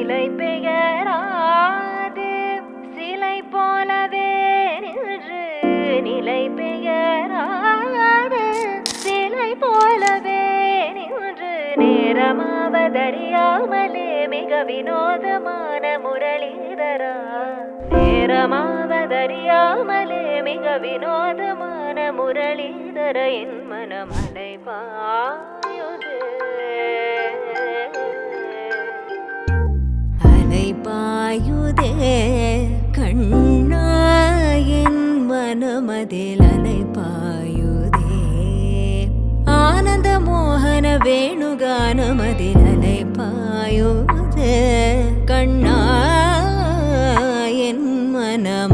நிலை பெயராது சிலை போலவே நின்று நிலை பெயராது சிலை போலவே நின்று நேரமாவதறியாமலே மிக வினோதமான முரளிதரா நேரமாவதறியாமலே மிக வினோதமான முரளிதர என் மனமலை பாயுதே அலை பாயுதே கண்ணா என் மனமதில் அலை பாயுதே ஆனந்த மோகன வேணுகானமதில் அலை பாயுதே கண்ணா என் மனம